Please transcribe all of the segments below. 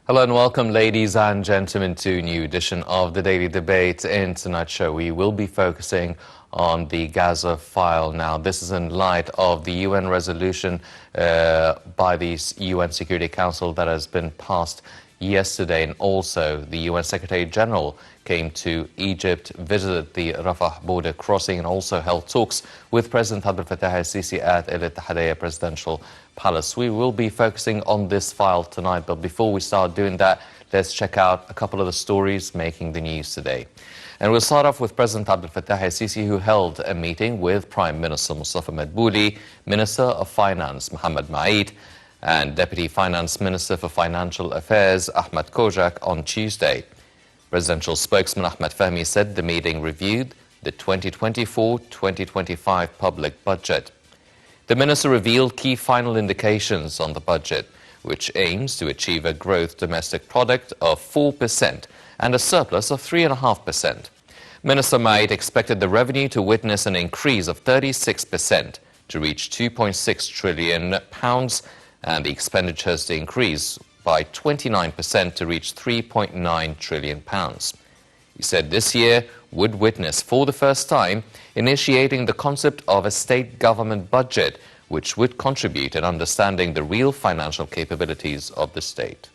Hello and welcome, ladies and gentlemen, to a new edition of the Daily Debate. In tonight's show, we will be focusing on the Gaza file. Now, this is in light of the UN resolution by the UN Security Council that has been passed yesterday, and also the UN Secretary General came to Egypt, visited the Rafah border crossing, and also held talks with President Abdel Fattah el-Sisi at El Ittihadiyya Presidential Palace. We will be focusing on this file tonight, but before we start doing that, let's check out a couple of the stories making the news today. And we'll start off with President Abdel Fattah el-Sisi, who held a meeting with Prime Minister Mustafa Madbouli, Minister of Finance Mohammed and Deputy Finance Minister for Financial Affairs Ahmed Kojak on Tuesday. Presidential spokesman Ahmed Fahmy said the meeting reviewed the 2024-2025 public budget. The minister revealed key final indications on the budget, which aims to achieve a growth domestic product of 4% and a surplus of 3.5%. Minister Maid expected the revenue to witness an increase of 36% to reach £2.6 trillion and the expenditures to increase by 29% to reach £3.9 trillion. He said this year would witness for the first time initiating the concept of a state government budget, which would contribute in understanding the real financial capabilities of the state.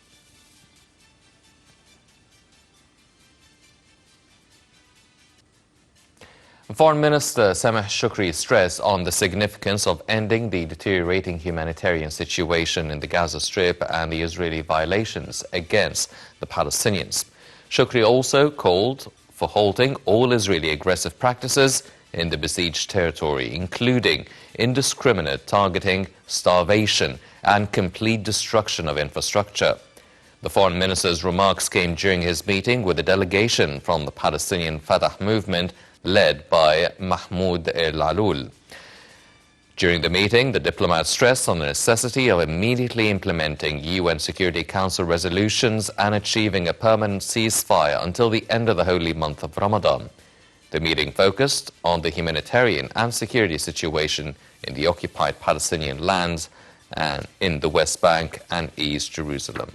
Foreign Minister Sameh Shukri stressed on the significance of ending the deteriorating humanitarian situation in the Gaza Strip and the Israeli violations against the Palestinians. Shukri also called for halting all Israeli aggressive practices in the besieged territory, including indiscriminate targeting, starvation, and complete destruction of infrastructure. The foreign minister's remarks came during his meeting with a delegation from the Palestinian Fatah movement led by Mahmoud el-Alul. During the meeting, the diplomat stressed on the necessity of immediately implementing UN Security Council resolutions and achieving a permanent ceasefire until the end of the holy month of Ramadan. The meeting focused on the humanitarian and security situation in the occupied Palestinian lands and in the West Bank and East Jerusalem.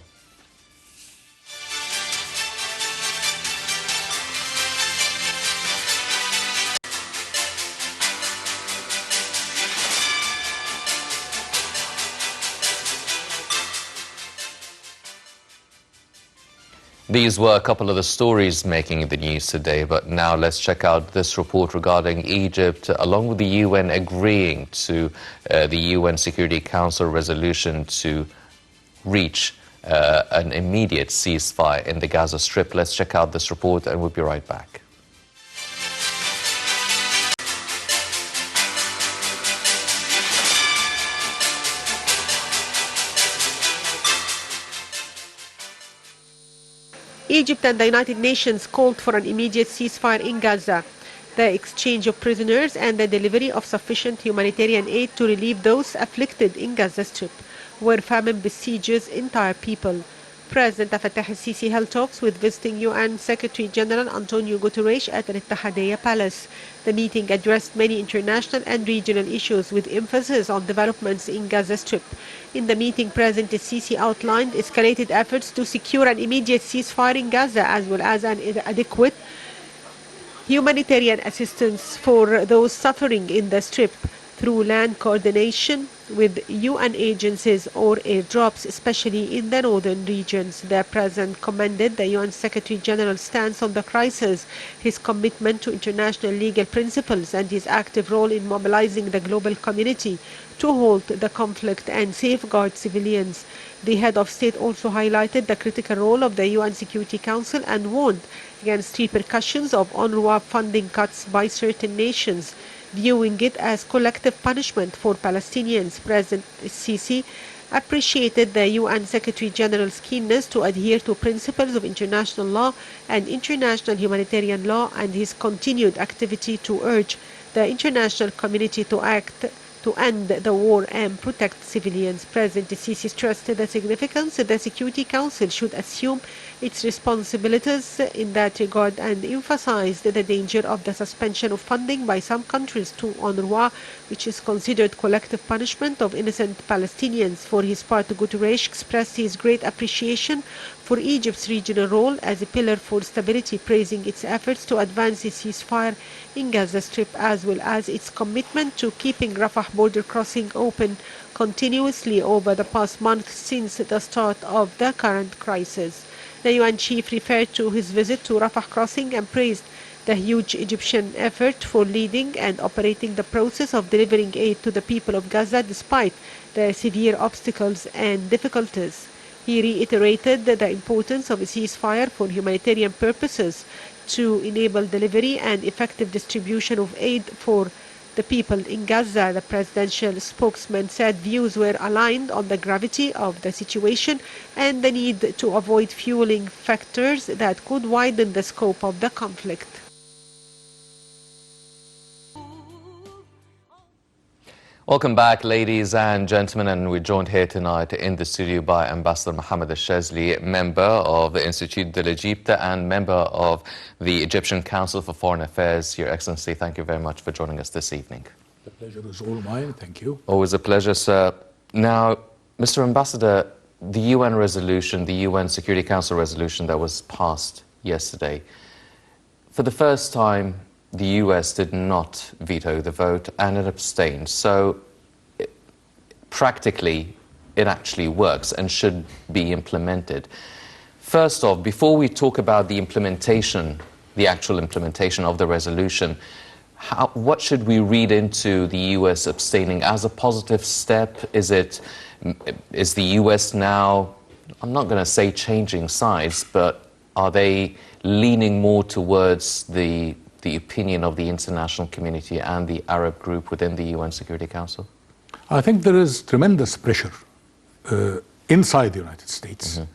These were a couple of the stories making the news today, but now let's check out this report regarding Egypt, along with the UN agreeing to the UN Security Council resolution to reach an immediate ceasefire in the Gaza Strip. Let's check out this report and we'll be right back. Egypt and the United Nations called for an immediate ceasefire in Gaza, the exchange of prisoners and the delivery of sufficient humanitarian aid to relieve those afflicted in Gaza Strip, where famine besieges entire people. President Fattah el-Sisi held talks with visiting UN Secretary General Antonio Guterres at the Ittihadiyya Palace. The meeting addressed many international and regional issues with emphasis on developments in Gaza Strip. In the meeting, President el-Sisi outlined escalated efforts to secure an immediate ceasefire in Gaza as well as an adequate humanitarian assistance for those suffering in the Strip through land coordination with UN agencies or airdrops, especially in the northern regions. The President commended the UN Secretary General's stance on the crisis, his commitment to international legal principles, and his active role in mobilizing the global community to halt the conflict and safeguard civilians. The head of state also highlighted the critical role of the UN Security Council and warned against repercussions of UNRWA funding cuts by certain nations, viewing it as collective punishment for Palestinians. President Sisi appreciated the UN Secretary General's keenness to adhere to principles of international law and international humanitarian law and his continued activity to urge the international community to act to end the war and protect civilians. President Sisi stressed the significance that the Security Council should assume its responsibilities in that regard and emphasized the danger of the suspension of funding by some countries to UNRWA, which is considered collective punishment of innocent Palestinians. For his part, Guterres expressed his great appreciation for Egypt's regional role as a pillar for stability, praising its efforts to advance the ceasefire in Gaza Strip as well as its commitment to keeping Rafah border crossing open continuously over the past month since the start of the current crisis. The UN chief referred to his visit to Rafah crossing and praised the huge Egyptian effort for leading and operating the process of delivering aid to the people of Gaza despite the severe obstacles and difficulties. He reiterated the importance of a ceasefire for humanitarian purposes to enable delivery and effective distribution of aid for the people in Gaza. The presidential spokesman said views were aligned on the gravity of the situation and the need to avoid fueling factors that could widen the scope of the conflict. Welcome back, ladies and gentlemen, and we're joined here tonight in the studio by Ambassador Mohammed Shazly, member of the Institut de l'Egypte and member of the Egyptian Council for Foreign Affairs. Your Excellency, thank you very much for joining us this evening. The pleasure is all mine. Thank you. Always a pleasure, sir. Now, Mr. Ambassador, the UN resolution, the UN Security Council resolution that was passed yesterday, for the first time, the US did not veto the vote and it abstained. So practically, it actually works and should be implemented. First off, before we talk about the implementation, the actual implementation of the resolution, what should we read into the US abstaining as a positive step? Is the US now, I'm not going to say changing sides, but are they leaning more towards the opinion of the international community and the Arab group within the UN Security Council? I think there is tremendous pressure inside the United States. Mm-hmm.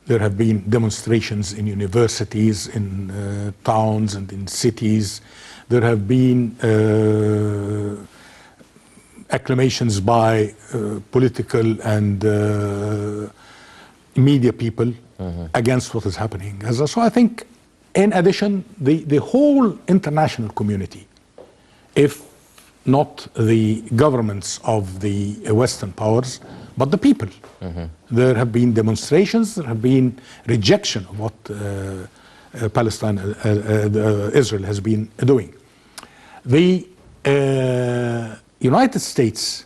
There have been demonstrations in universities, in towns and in cities. There have been acclamations by political and media people mm-hmm. against what is happening in Gaza. So I think, in addition, the whole international community, if not the governments of the Western powers, but the people. Mm-hmm. There have been demonstrations, there have been rejection of what Israel has been doing. The United States,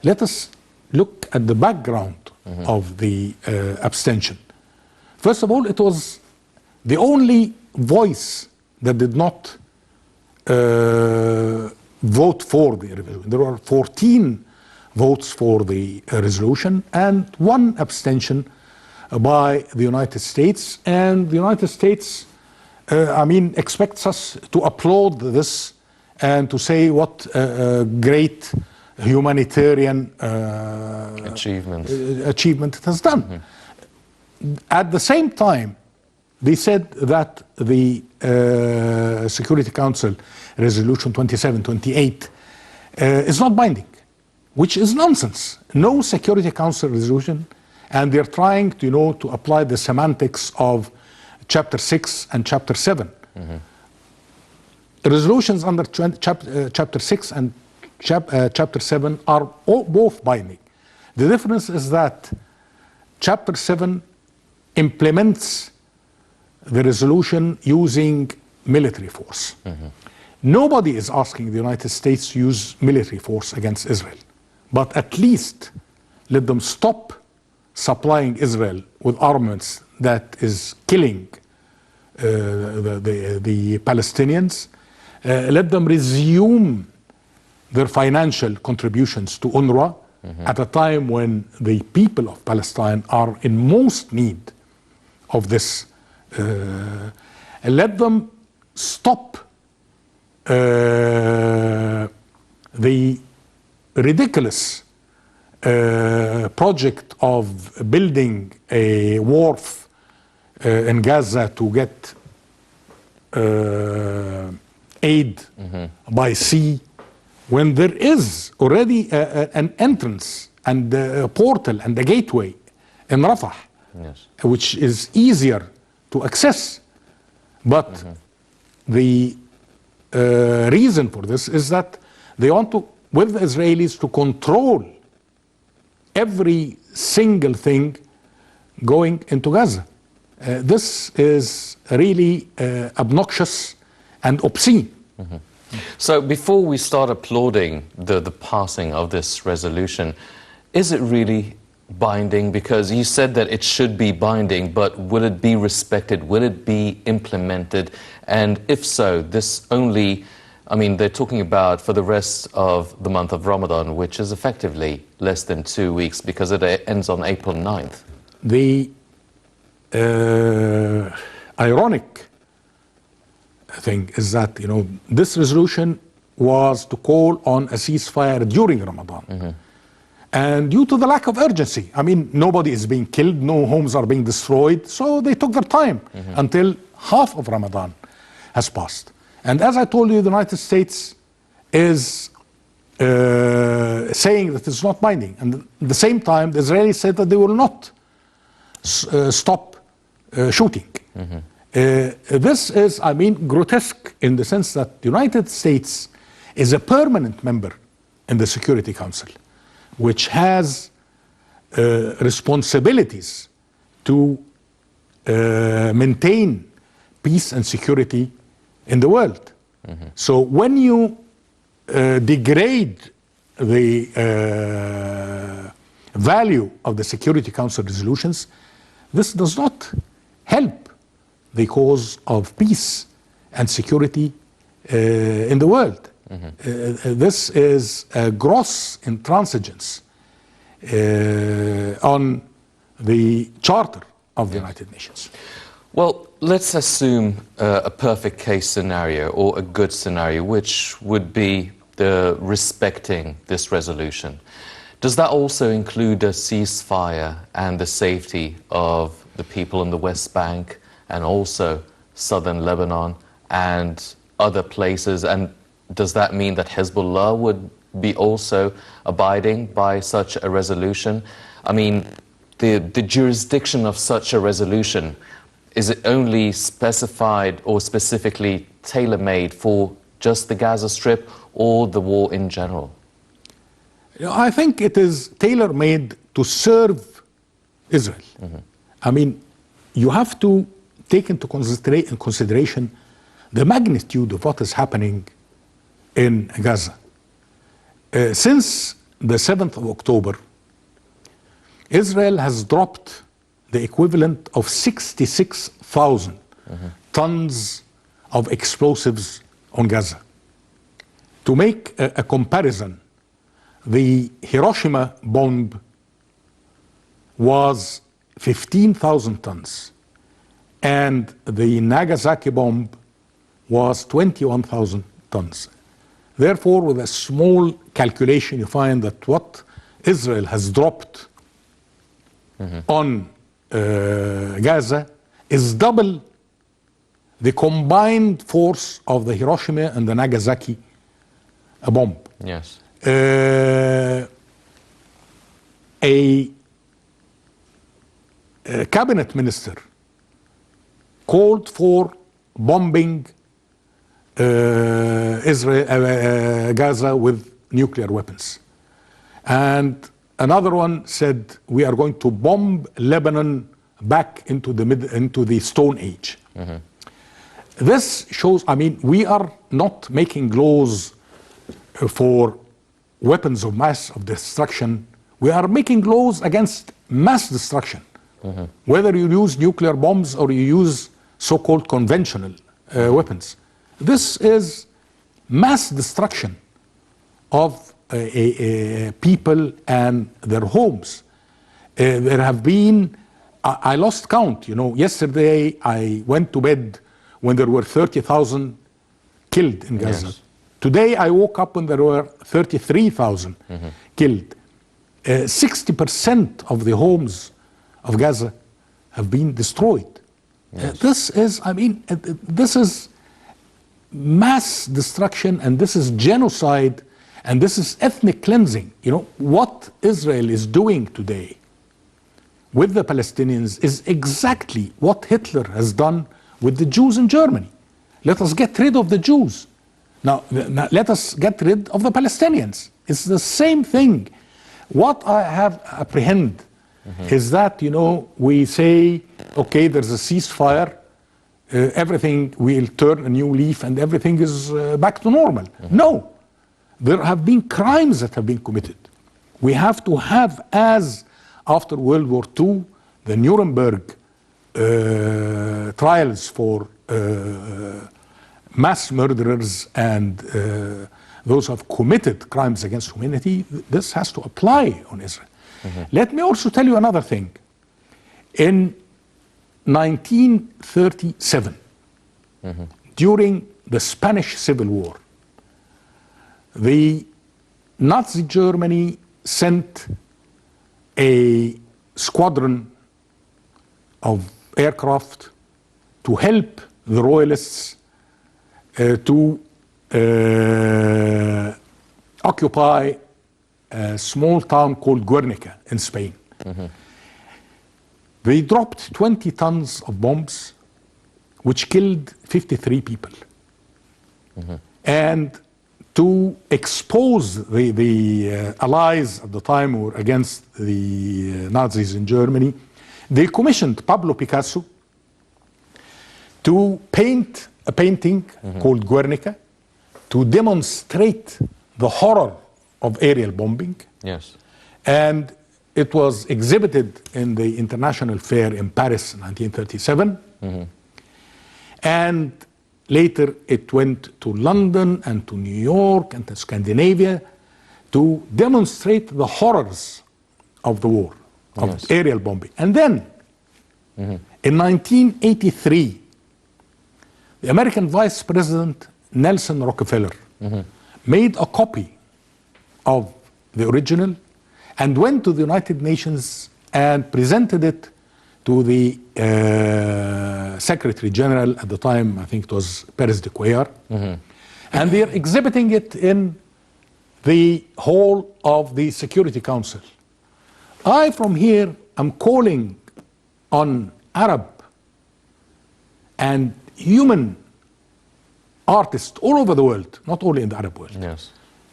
let us look at the background mm-hmm. of the abstention. First of all, it was the only voice that did not vote for the resolution. There were 14 votes for the resolution and 1 abstention by the United States. And the United States, expects us to applaud this and to say what great humanitarian achievement it has done. Mm-hmm. At the same time, they said that the Security Council Resolution 2728 is not binding, which is nonsense. No Security Council resolution, and they're trying to, to apply the semantics of Chapter 6 and Chapter 7. Mm-hmm. The resolutions under Chapter 6 and Chapter 7 are both binding. The difference is that Chapter 7 implements the resolution using military force. Mm-hmm. Nobody is asking the United States to use military force against Israel, but at least let them stop supplying Israel with armaments that is killing the Palestinians. Let them resume their financial contributions to UNRWA mm-hmm. at a time when the people of Palestine are in most need of this. Let them stop the ridiculous project of building a wharf in Gaza to get aid mm-hmm. by sea, when there is already an entrance and a portal and a gateway in Rafah, yes. which is easier to access. But mm-hmm. the reason for this is that they want to, with the Israelis, to control every single thing going into Gaza. This is really obnoxious and obscene. So before we start applauding the passing of this resolution, is it really binding? Because you said that it should be binding, but will it be respected? Will it be implemented? And if so, this only, I mean, they're talking about for the rest of the month of Ramadan, which is effectively less than 2 weeks because it ends on April 9th. The ironic thing is that, you know, this resolution was to call on a ceasefire during Ramadan. And due to the lack of urgency, I mean, nobody is being killed, no homes are being destroyed, so they took their time until half of Ramadan has passed. And as I told you, the United States is saying that it's not binding. And at the same time, the Israelis said that they will not stop shooting. This is, I mean, grotesque in the sense that the United States is a permanent member in the Security Council, which has responsibilities to maintain peace and security in the world. So when you degrade the value of the Security Council resolutions, this does not help the cause of peace and security in the world. This is a gross intransigence on the Charter of the United Nations. Well, let's assume a perfect case scenario or a good scenario, which would be the respecting this resolution. Does that also include a ceasefire and the safety of the people in the West Bank and also southern Lebanon and other places? And does that mean that Hezbollah would be also abiding by such a resolution? I mean, the jurisdiction of such a resolution, is it only specified or specifically tailor-made for just the Gaza Strip or the war in general? I think it is tailor-made to serve Israel. I mean, you have to take into consideration the magnitude of what is happening in Gaza. Since the 7th of October, Israel has dropped the equivalent of 66,000 tons of explosives on Gaza. To make a comparison, the Hiroshima bomb was 15,000 tons, and the Nagasaki bomb was 21,000 tons. Therefore, with a small calculation, you find that what Israel has dropped on Gaza is double the combined force of the Hiroshima and the Nagasaki bomb. Yes. A cabinet minister called for bombing Gaza with nuclear weapons. And another one said, we are going to bomb Lebanon back into the Stone Age. This shows, I mean, we are not making laws for weapons of mass of destruction. We are making laws against mass destruction. Whether you use nuclear bombs or you use so-called conventional weapons. This is mass destruction of people and their homes. There have been, I lost count, you know, yesterday I went to bed when there were 30,000 killed in Gaza. Yes. Today I woke up when there were 33,000 killed. 60% of the homes of Gaza have been destroyed. Yes. This is, I mean, this is mass destruction, and this is genocide, and this is ethnic cleansing. You know, what Israel is doing today with the Palestinians is exactly what Hitler has done with the Jews in Germany. Let us get rid of the Jews. Now let us get rid of the Palestinians. It's the same thing. What I have apprehend is that, we say, okay, there's a ceasefire, everything will turn a new leaf and everything is back to normal. No, there have been crimes that have been committed. We have to have, as after World War II, the Nuremberg trials for mass murderers and those who have committed crimes against humanity. This has to apply on Israel. Let me also tell you another thing. In 1937, during the Spanish Civil War, the Nazi Germany sent a squadron of aircraft to help the royalists to occupy a small town called Guernica in Spain. They dropped 20 tons of bombs, which killed 53 people. And to expose the allies at the time who were against the Nazis in Germany, they commissioned Pablo Picasso to paint a painting called Guernica to demonstrate the horror of aerial bombing. Yes. And it was exhibited in the International Fair in Paris in 1937. And later it went to London and to New York and to Scandinavia to demonstrate the horrors of the war, of aerial bombing. And then, in 1983, the American Vice President Nelson Rockefeller made a copy of the original and went to the United Nations and presented it to the Secretary General at the time. I think it was Perez de Cuellar. And they're exhibiting it in the hall of the Security Council. I, from here, am calling on Arab and human artists all over the world, not only in the Arab world,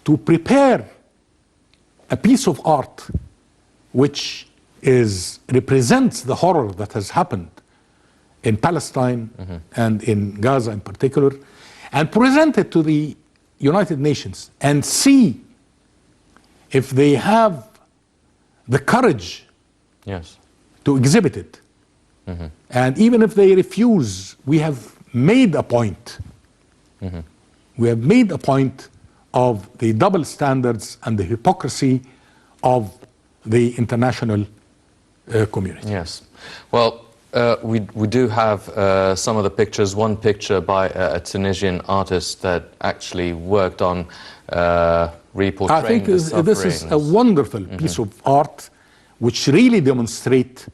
to prepare a piece of art which represents the horror that has happened in Palestine and in Gaza in particular, and present it to the United Nations and see if they have the courage to exhibit it. And even if they refuse, we have made a point. We have made a point of the double standards and the hypocrisy of the international community. Yes. Well, we do have some of the pictures. One picture by a Tunisian artist that actually worked on reportraying I think the sufferings. this is a wonderful piece of art which really demonstrates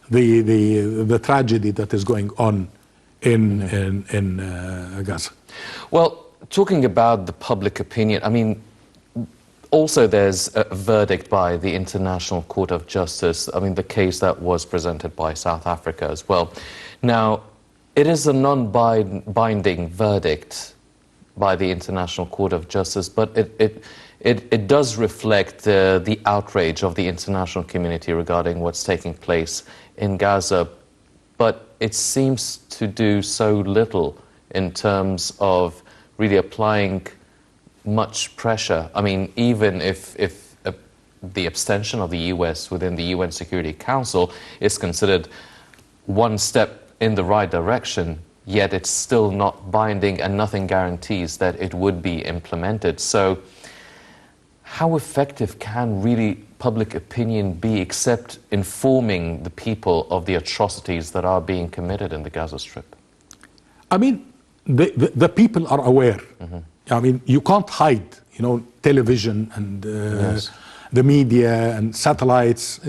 the tragedy that is going on in Gaza. Well, talking about the public opinion, I mean, also there's a verdict by the International Court of Justice. I mean, the case that was presented by South Africa as well. Now, it is a non-binding verdict by the International Court of Justice, but it does reflect the outrage of the international community regarding what's taking place in Gaza. But it seems to do so little in terms of really applying much pressure. I mean, even if the abstention of the US within the UN Security Council is considered one step in the right direction, yet it's still not binding and nothing guarantees that it would be implemented. So how effective can really public opinion be except informing the people of the atrocities that are being committed in the Gaza Strip? I mean, the people are aware. I mean, you can't hide, television and the media and satellites.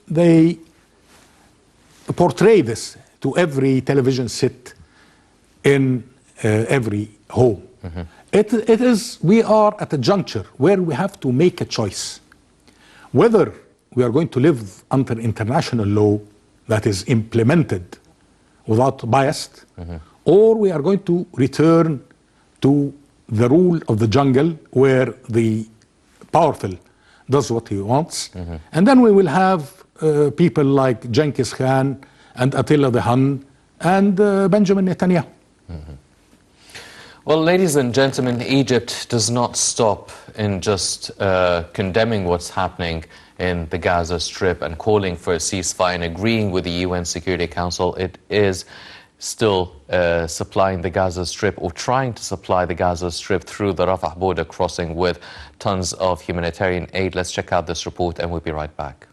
They portray this to every television set in every home. We are at a juncture where we have to make a choice. Whether we are going to live under international law that is implemented without bias, or we are going to return to the rule of the jungle where the powerful does what he wants. And then we will have people like Genghis Khan and Attila the Hun and Benjamin Netanyahu. Well, ladies and gentlemen, Egypt does not stop in just condemning what's happening in the Gaza Strip and calling for a ceasefire and agreeing with the UN Security Council. It is still supplying the Gaza Strip, or trying to supply the Gaza Strip, through the Rafah border crossing with tons of humanitarian aid. Let's check out this report and we'll be right back.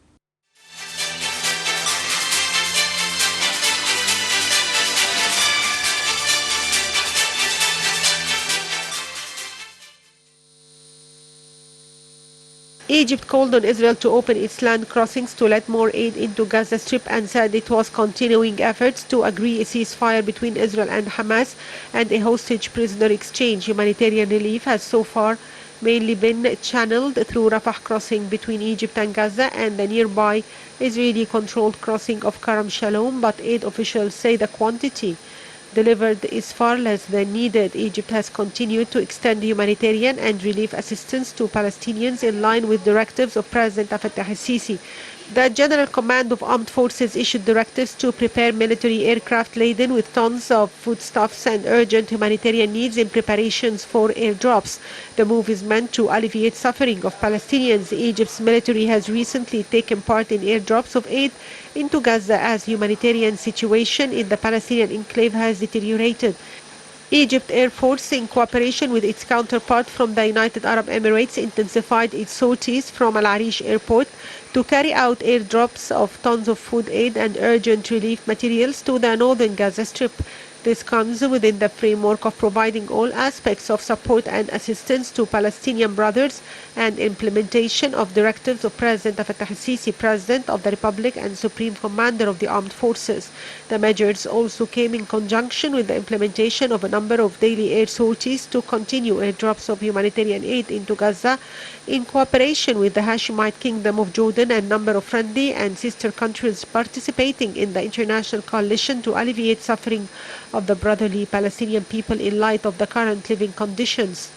Egypt called on Israel to open its land crossings to let more aid into Gaza Strip and said it was continuing efforts to agree a ceasefire between Israel and Hamas and a hostage prisoner exchange. Humanitarian relief has so far mainly been channeled through Rafah crossing between Egypt and Gaza and the nearby Israeli-controlled crossing of Karam Shalom, but aid officials say the quantity delivered is far less than needed. Egypt has continued to extend humanitarian and relief assistance to Palestinians in line with directives of President Fattah al-Sisi. The General Command of Armed Forces issued directives to prepare military aircraft laden with tons of foodstuffs and urgent humanitarian needs in preparations for airdrops. The move is meant to alleviate suffering of Palestinians. Egypt's military has recently taken part in airdrops of aid into Gaza as humanitarian situation in the Palestinian enclave has deteriorated. Egypt Air Force, in cooperation with its counterpart from the United Arab Emirates, intensified its sorties from Al Arish Airport to carry out airdrops of tons of food aid and urgent relief materials to the northern Gaza Strip. This comes within the framework of providing all aspects of support and assistance to Palestinian brothers and implementation of directives of President Fattah al-Sisi, President of the Republic and Supreme Commander of the Armed Forces. The measures also came in conjunction with the implementation of a number of daily air sorties to continue airdrops of humanitarian aid into Gaza in cooperation with the Hashemite Kingdom of Jordan and a number of friendly and sister countries participating in the international coalition to alleviate suffering of the brotherly Palestinian people in light of the current living conditions.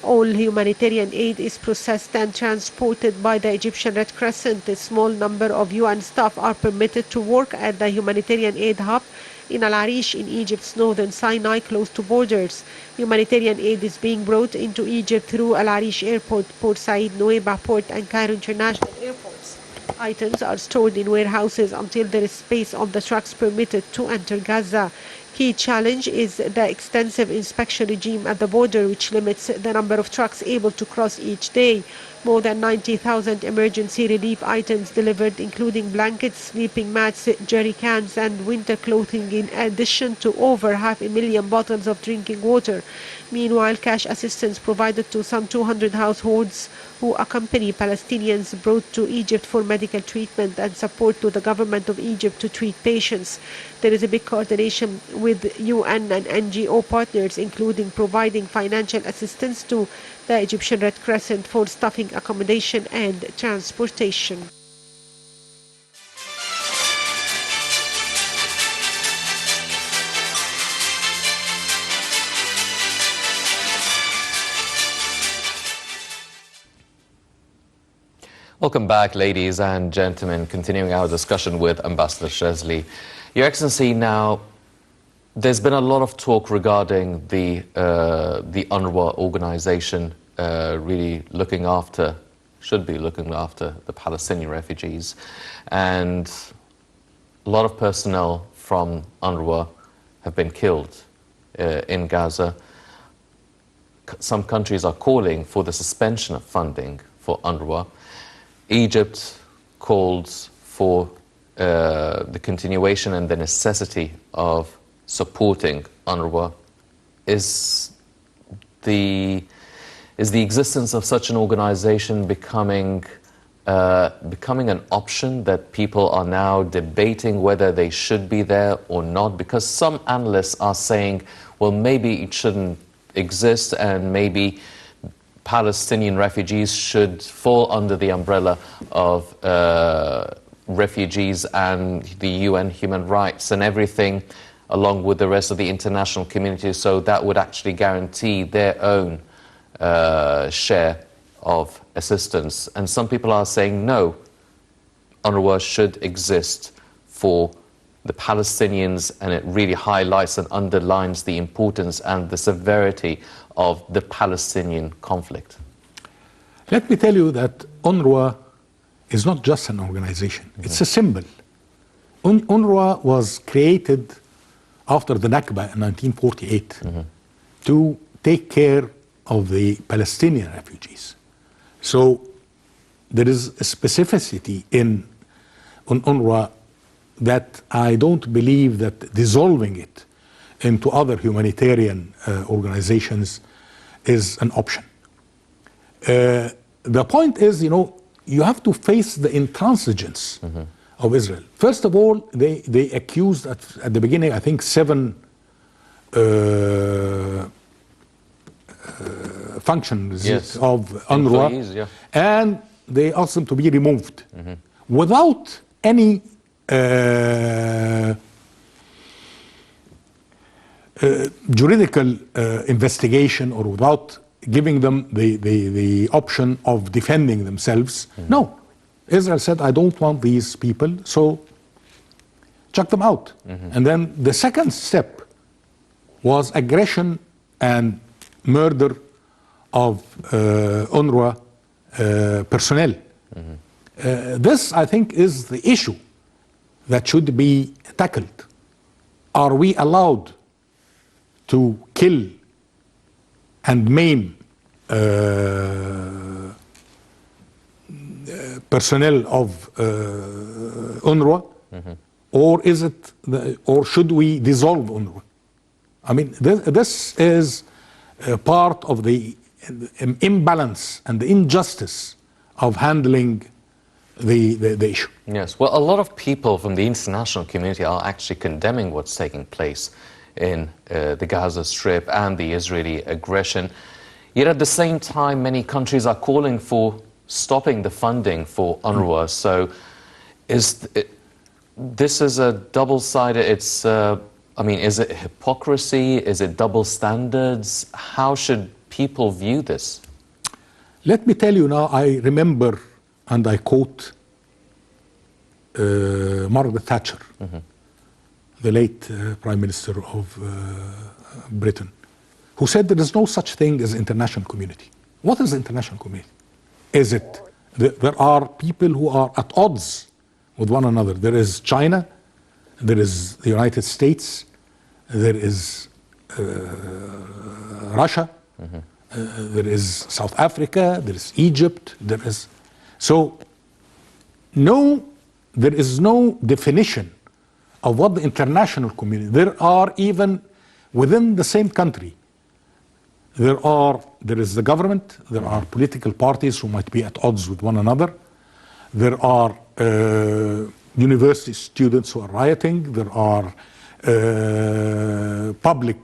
All humanitarian aid is processed and transported by the Egyptian Red Crescent. A small number of UN staff are permitted to work at the humanitarian aid hub in Al Arish in Egypt's northern Sinai, close to borders. Humanitarian aid is being brought into Egypt through Al Arish Airport, Port Said, Nuweiba Port and Cairo International Airports. Items are stored in warehouses until there is space on the trucks permitted to enter Gaza. Key challenge is the extensive inspection regime at the border, which limits the number of trucks able to cross each day. More than 90,000 emergency relief items delivered, including blankets, sleeping mats, jerry cans and winter clothing, in addition to over 500,000 bottles of drinking water. Meanwhile, cash assistance provided to some 200 households who accompany Palestinians brought to Egypt for medical treatment and support to the government of Egypt to treat patients. There is a big coordination with UN and NGO partners, including providing financial assistance to the Egyptian Red Crescent for staffing, accommodation and transportation. Welcome back, ladies and gentlemen. Continuing our discussion with Ambassador Shazly. Your Excellency, now there's been a lot of talk regarding the UNRWA organization really should be looking after the Palestinian refugees, and a lot of personnel from UNRWA have been killed in Gaza. Some countries are calling for the suspension of funding for UNRWA. Egypt calls for the continuation and the necessity of supporting UNRWA. Is the existence of such an organization becoming an option that people are now debating whether they should be there or not? Because some analysts are saying, well, maybe it shouldn't exist and maybe Palestinian refugees should fall under the umbrella of refugees and the UN human rights and everything, along with the rest of the international community, so that would actually guarantee their own share of assistance. And some people are saying, no, UNRWA should exist for the Palestinians, and it really highlights and underlines the importance and the severity of the Palestinian conflict. Let me tell you that UNRWA is not just an organization, it's a symbol. UNRWA was created after the Nakba in 1948 to take care of the Palestinian refugees. So there is a specificity in UNRWA that I don't believe that dissolving it into other humanitarian organizations is an option. The point is, you have to face the intransigence of Israel. First of all, they accused at the beginning, I think, 7 functions of UNRWA, and they asked them to be removed without any juridical investigation, or without giving them the option of defending themselves. No. Israel said, I don't want these people, so chuck them out. And then the second step was aggression and murder of UNRWA personnel. This, I think, is the issue that should be tackled. Are we allowed to kill and maim personnel of UNRWA, or is it, or should we dissolve UNRWA? I mean, this is part of the imbalance and the injustice of handling the issue. Yes, well, a lot of people from the international community are actually condemning what's taking place in the Gaza Strip and the Israeli aggression. Yet at the same time, many countries are calling for stopping the funding for UNRWA. So this is a double-sided, is it hypocrisy? Is it double standards? How should people view this? Let me tell you now, I remember, and I quote Margaret Thatcher, the late Prime Minister of Britain, who said there is no such thing as international community. What is the international community? Is it, there are people who are at odds with one another. There is China, there is the United States, there is Russia, there is South Africa, there is Egypt, there is... So, no, there is no definition of what the international community... There are even within the same country, there is the government, there are political parties who might be at odds with one another, there are university students who are rioting, there are public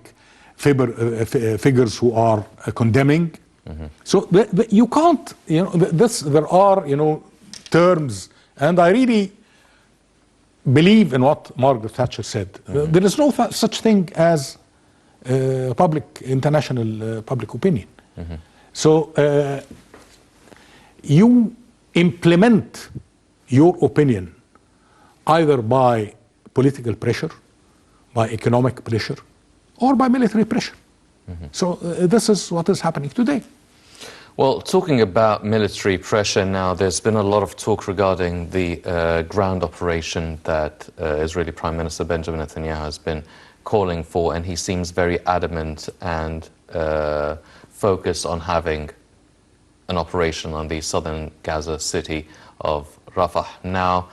figures who are condemning. So you can't, there are, terms, and I really believe in what Margaret Thatcher said. There is no such thing as international public opinion. So you implement your opinion either by political pressure, by economic pressure, or by military pressure. So this is what is happening today. Well, talking about military pressure now, there's been a lot of talk regarding the ground operation that Israeli Prime Minister Benjamin Netanyahu has been calling for, and he seems very adamant and focused on having an operation on the southern Gaza city of Rafah. Now,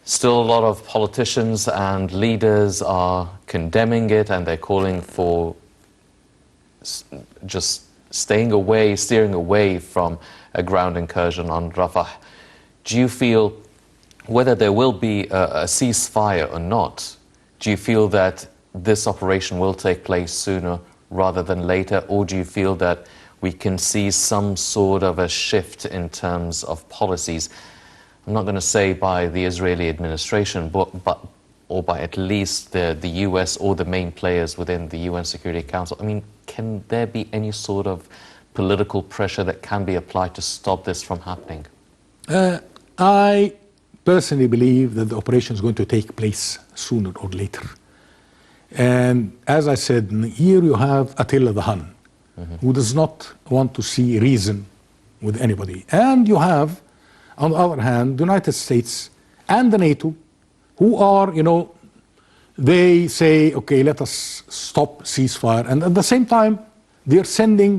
still a lot of politicians and leaders are condemning it, and they're calling for just steering away from a ground incursion on Rafah. Do you feel, whether there will be a ceasefire or not, do you feel that this operation will take place sooner rather than later, or do you feel that we can see some sort of a shift in terms of policies? I'm not going to say by the Israeli administration, or by at least the US or the main players within the UN Security Council. I mean, can there be any sort of political pressure that can be applied to stop this from happening? I personally believe that the operation is going to take place sooner or later. And as I said, here you have Attila the Hun, who does not want to see reason with anybody. And you have, on the other hand, the United States and the NATO, who are, they say, okay, let us stop ceasefire. And at the same time, they're sending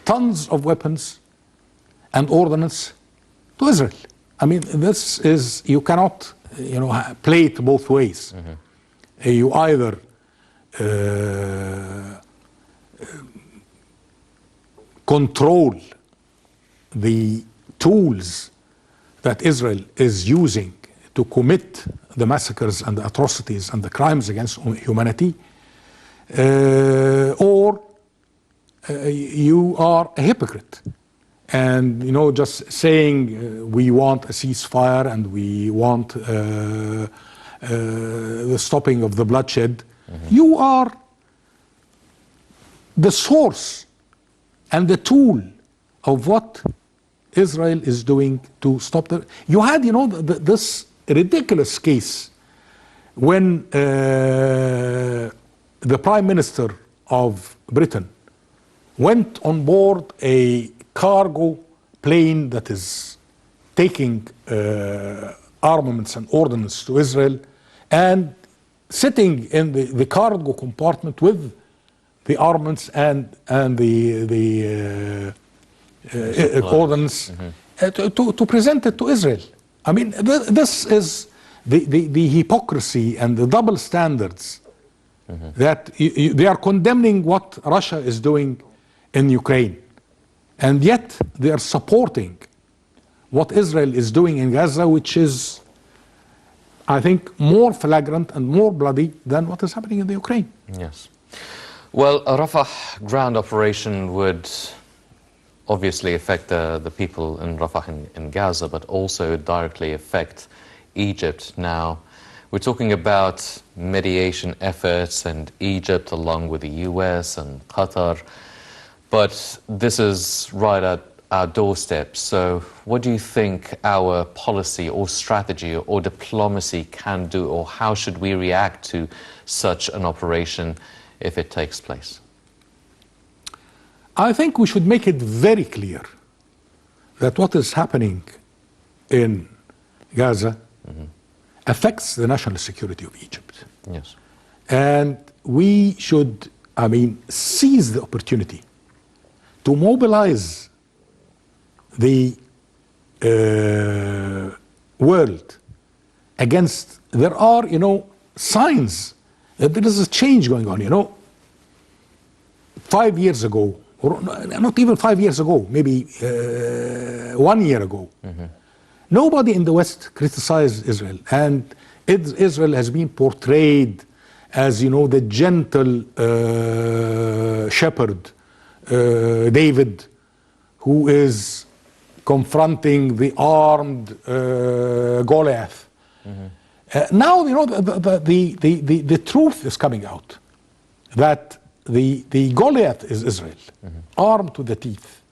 tons of weapons and ordnance to Israel. I mean, this is, you cannot, play it both ways. You either control the tools that Israel is using to commit the massacres and the atrocities and the crimes against humanity, or you are a hypocrite. And, just saying we want a ceasefire and we want the stopping of the bloodshed, you are the source and the tool of what Israel is doing to stop the... You had, this ridiculous case when the Prime Minister of Britain went on board a cargo plane that is taking armaments and ordnance to Israel, and sitting in the cargo compartment with the armaments and the ordnance to present it to Israel. I mean, this is the hypocrisy and the double standards that they are condemning what Russia is doing in Ukraine, and yet they are supporting what Israel is doing in Gaza, which is, I think, more flagrant and more bloody than what is happening in the Ukraine. Yes. Well, a Rafah ground operation would obviously affect the people in Rafah in Gaza, but also directly affect Egypt. Now, we're talking about mediation efforts and Egypt along with the US and Qatar, but this is right at our doorstep. So what do you think our policy or strategy or diplomacy can do, or how should we react to such an operation if it takes place? I think we should make it very clear that what is happening in Gaza affects the national security of Egypt. Yes. And we should, seize the opportunity to mobilize the world against, there are, signs that there is a change going on. 5 years ago, or not even 5 years ago, maybe 1 year ago, nobody in the West criticized Israel. And Israel has been portrayed as, the gentle shepherd, David, who is confronting the armed Goliath. Now, the truth is coming out that the Goliath is Israel, armed to the teeth,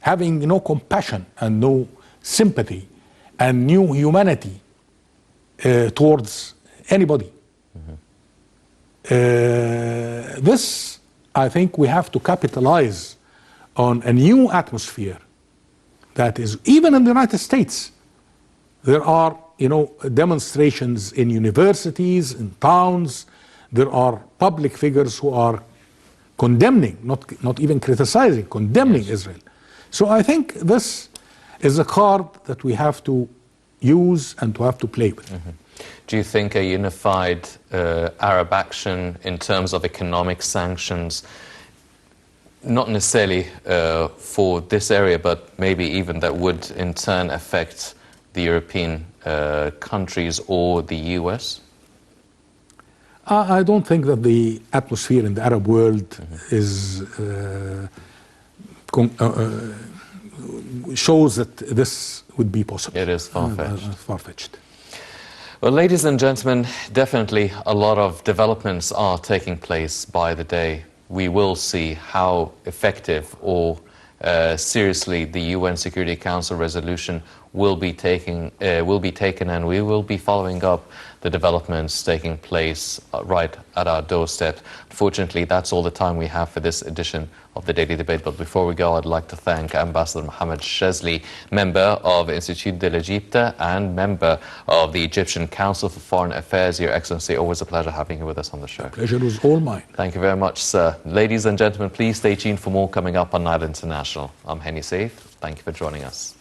having no compassion and no sympathy and no humanity towards anybody. This, I think, we have to capitalize on a new atmosphere that is, even in the United States, there are, demonstrations in universities, in towns. There are public figures who are condemning, not even criticizing, condemning Israel. So I think this is a card that we have to use and to have to play with. Do you think a unified Arab action in terms of economic sanctions, not necessarily for this area, but maybe even that would in turn affect the European countries or the US? I don't think that the atmosphere in the Arab world is shows that this would be possible. It is far-fetched. Far-fetched. Well, ladies and gentlemen, definitely a lot of developments are taking place by the day. We will see how effective or seriously the UN Security Council resolution will be taken, and we will be following up the developments taking place right at our doorstep. Unfortunately, that's all the time we have for this edition of the Daily Debate. But before we go, I'd like to thank Ambassador Mohammed Shazly, member of Institut de l'Egypte and member of the Egyptian Council for Foreign Affairs. Your Excellency, always a pleasure having you with us on the show. The pleasure was all mine. Thank you very much, sir. Ladies and gentlemen, please stay tuned for more coming up on Night International. I'm Henny Saif. Thank you for joining us.